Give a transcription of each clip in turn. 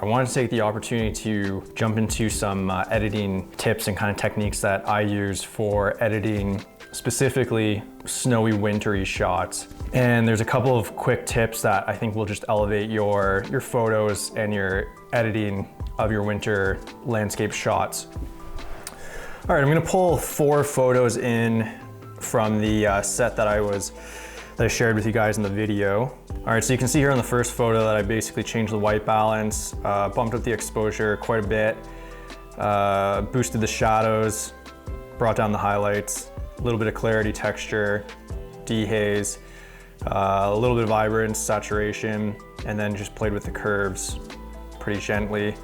I wanted to take the opportunity to jump into some editing tips and kind of techniques that I use for editing specifically snowy, wintry shots. And there's a couple of quick tips that I think will just elevate your photos and your editing of your winter landscape shots. All right, I'm gonna pull 4 photos in from the set that I shared with you guys in the video. All right, so you can see here in the first photo that I basically changed the white balance, bumped up the exposure quite a bit, boosted the shadows, brought down the highlights, a little bit of clarity, texture, dehaze, a little bit of vibrance, saturation, and then just played with the curves pretty gently.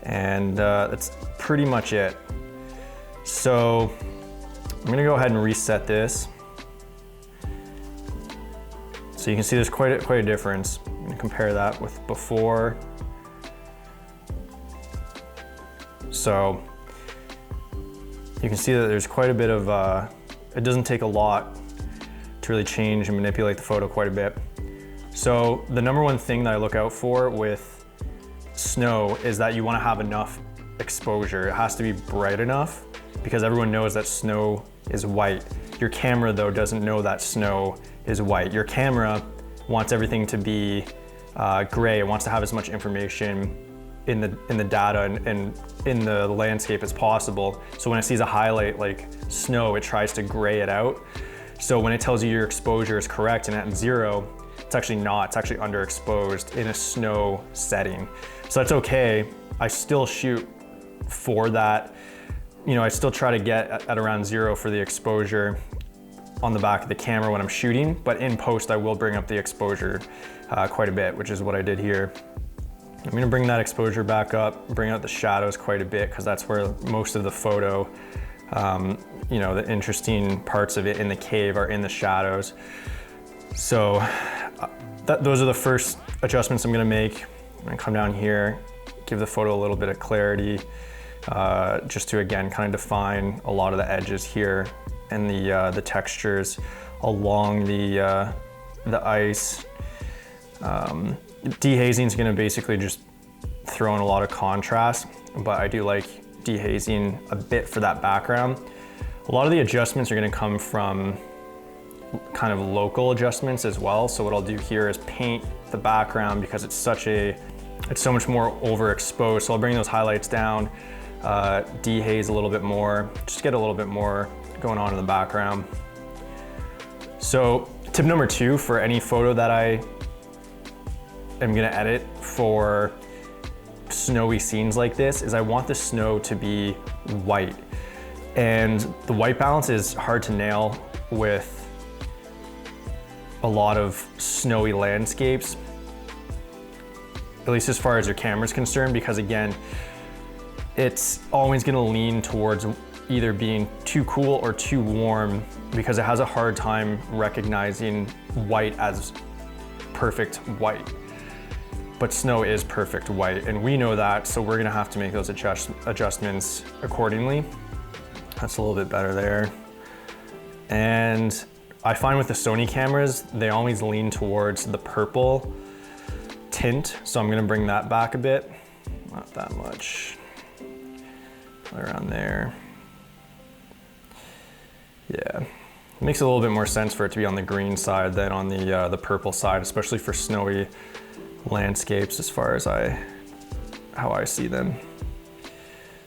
And that's pretty much it. So I'm gonna go ahead and reset this. So you can see there's quite a difference. I'm gonna compare that with before. So you can see that there's quite a bit of, it doesn't take a lot to really change and manipulate the photo quite a bit. So the number one thing that I look out for with snow is that you wanna have enough exposure. It has to be bright enough because everyone knows that snow is white. Your camera though doesn't know that snow is white. Your camera wants everything to be gray. It wants to have as much information in the data and in the landscape as possible. So when it sees a highlight like snow, it tries to gray it out. So when it tells you your exposure is correct and at 0, it's actually not, it's actually underexposed in a snow setting. So that's okay. I still shoot for that. You know, I still try to get at around 0 for the exposure on the back of the camera when I'm shooting, but in post I will bring up the exposure quite a bit, which is what I did here. I'm gonna bring that exposure back up, bring out the shadows quite a bit because that's where most of the photo, you know, the interesting parts of it in the cave are in the shadows. So those are the first adjustments I'm gonna make. I'm gonna come down here, give the photo a little bit of clarity, just to again kind of define a lot of the edges here and the textures along the ice. Dehazing is going to basically just throw in a lot of contrast, but I do like dehazing a bit for that background. A lot of the adjustments are going to come from kind of local adjustments as well. So what I'll do here is paint the background because it's so much more overexposed. So I'll bring those highlights down, dehaze a little bit more, just get a little bit more going on in the background. So tip number 2 for any photo that I am gonna edit for snowy scenes like this is I want the snow to be white. And the white balance is hard to nail with a lot of snowy landscapes, at least as far as your camera's concerned, because again, it's always gonna lean towards either being too cool or too warm because it has a hard time recognizing white as perfect white. But snow is perfect white and we know that, so we're gonna have to make those adjustments accordingly. That's a little bit better there. And I find with the Sony cameras, they always lean towards the purple tint, so I'm gonna bring that back a bit. Not that much, around there. Yeah, it makes a little bit more sense for it to be on the green side than on the purple side, especially for snowy landscapes as far as how I see them.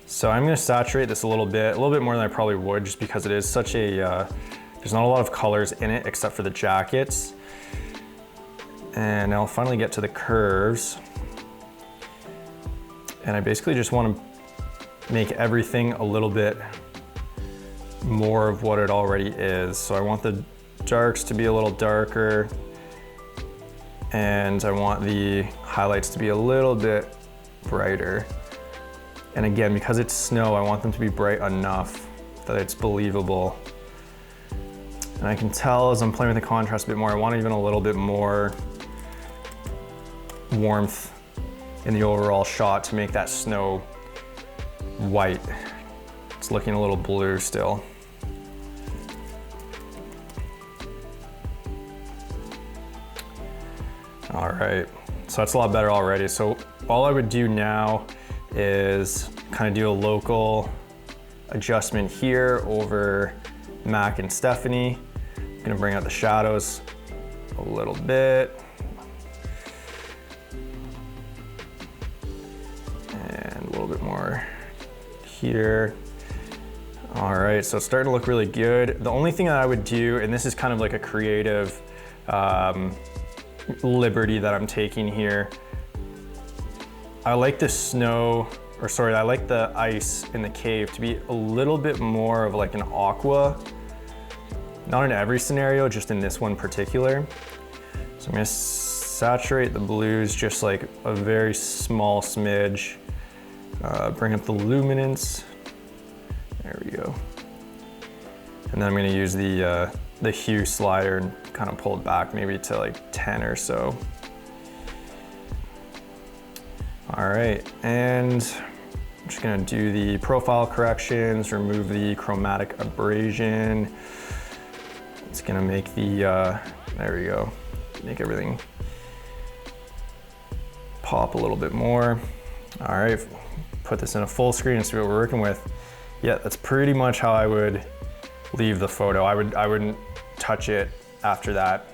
So I'm gonna saturate this a little bit more than I probably would just because it is such a, there's not a lot of colors in it except for the jackets. And I'll finally get to the curves. And I basically just wanna make everything a little bit more of what it already is. So I want the darks to be a little darker and I want the highlights to be a little bit brighter. And again, because it's snow, I want them to be bright enough that it's believable. And I can tell as I'm playing with the contrast a bit more, I want even a little bit more warmth in the overall shot to make that snow white. It's looking a little blue still. All right, so that's a lot better already. So all I would do now is kind of do a local adjustment here over Mac and Stephanie. I'm gonna bring out the shadows a little bit. And a little bit more here. All right, so it's starting to look really good. The only thing that I would do, and this is kind of like a creative liberty that I'm taking here, I like the snow, or sorry, I like the ice in the cave to be a little bit more of like an aqua. Not in every scenario, just in this one particular. So I'm gonna saturate the blues just like a very small smidge. Bring up the luminance. There we go. And then I'm gonna use the hue slider and kind of pull it back maybe to like 10 or so. All right, and I'm just gonna do the profile corrections, remove the chromatic abrasion. It's gonna make the, there we go, make everything pop a little bit more. All right, put this in a full screen and see what we're working with. Yeah, that's pretty much how I would leave the photo. I wouldn't touch it after that.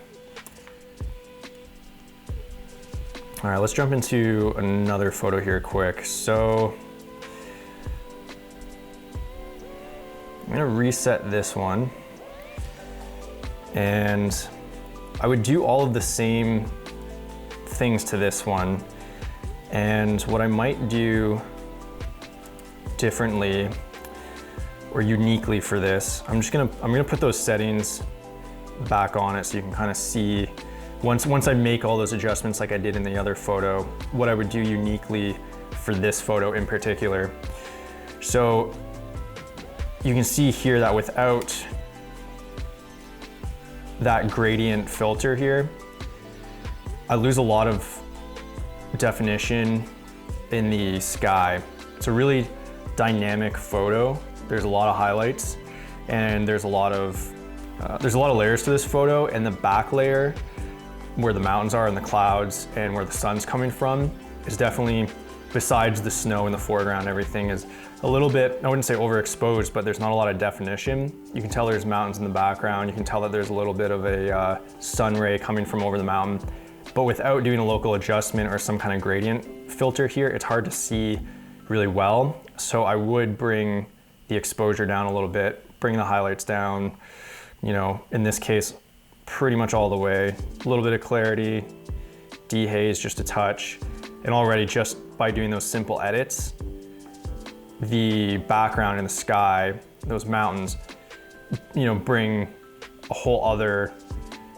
All right, let's jump into another photo here quick. So I'm gonna reset this one. And I would do all of the same things to this one. And what I might do differently or uniquely for this, I'm gonna put those settings back on it so you can kind of see once I make all those adjustments like I did in the other photo, what I would do uniquely for this photo in particular. So you can see here that without that gradient filter here, I lose a lot of definition in the sky. It's a really dynamic photo. There's a lot of highlights and there's a lot of layers to this photo, and the back layer where the mountains are and the clouds and where the sun's coming from is definitely, besides the snow in the foreground, everything is a little bit, I wouldn't say overexposed, but there's not a lot of definition. You can tell there's mountains in the background. You can tell that there's a little bit of a sun ray coming from over the mountain. But without doing a local adjustment or some kind of gradient filter here, it's hard to see really well. So I would bring the exposure down a little bit, bring the highlights down, you know, in this case, pretty much all the way. A little bit of clarity, dehaze just a touch. And already just by doing those simple edits, the background in the sky, those mountains, you know, bring a whole other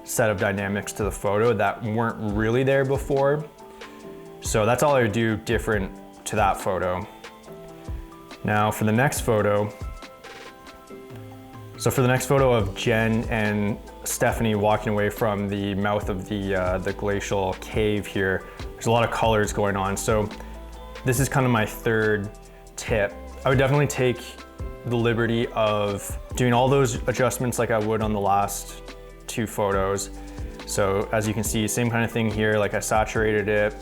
set of dynamics to the photo that weren't really there before. So that's all I would do different to that photo. Now for the next photo, of Jen and Stephanie walking away from the mouth of the glacial cave here, there's a lot of colors going on. So this is kind of my third tip. I would definitely take the liberty of doing all those adjustments like I would on the last two photos. So as you can see, same kind of thing here, like I saturated it,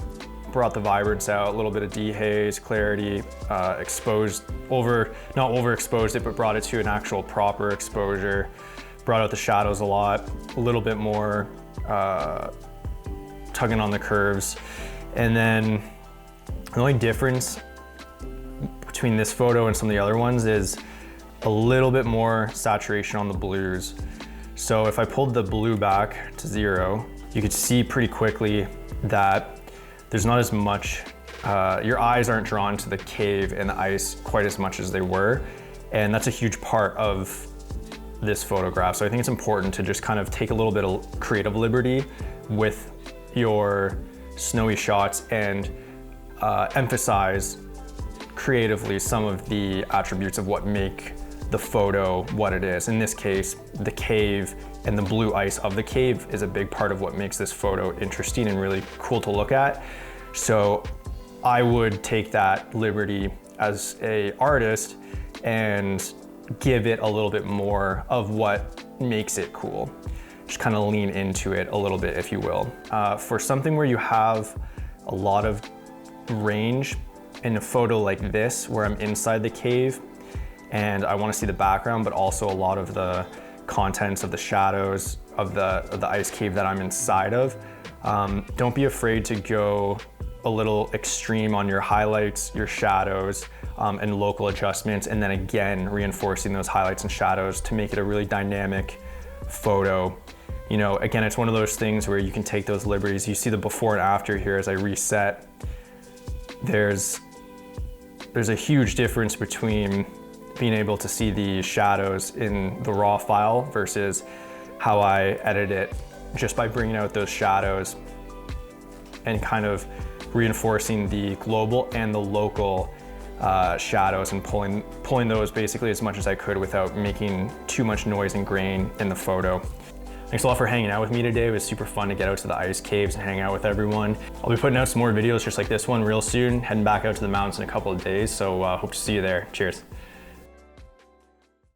brought the vibrance out, a little bit of dehaze, clarity, not overexposed it, but brought it to an actual proper exposure, brought out the shadows a lot, a little bit more tugging on the curves. And then the only difference between this photo and some of the other ones is a little bit more saturation on the blues. So if I pulled the blue back to 0, you could see pretty quickly that there's not as much, your eyes aren't drawn to the cave and the ice quite as much as they were. And that's a huge part of this photograph. So I think it's important to just kind of take a little bit of creative liberty with your snowy shots and emphasize creatively some of the attributes of what make the photo what it is. In this case, the cave and the blue ice of the cave is a big part of what makes this photo interesting and really cool to look at. So I would take that liberty as an artist and give it a little bit more of what makes it cool. Just kind of lean into it a little bit, if you will. For something where you have a lot of range in a photo like this, where I'm inside the cave and I want to see the background, but also a lot of the contents of the shadows of the ice cave that I'm inside of. Don't be afraid to go a little extreme on your highlights, your shadows, and local adjustments, and then again reinforcing those highlights and shadows to make it a really dynamic photo. You know, again, it's one of those things where you can take those liberties. You see the before and after here as I reset. There's a huge difference between being able to see the shadows in the raw file versus how I edit it, just by bringing out those shadows and kind of reinforcing the global and the local shadows and pulling those basically as much as I could without making too much noise and grain in the photo. Thanks a lot for hanging out with me today. It was super fun to get out to the ice caves and hang out with everyone. I'll be putting out some more videos just like this one real soon, heading back out to the mountains in a couple of days, so hope to see you there. Cheers.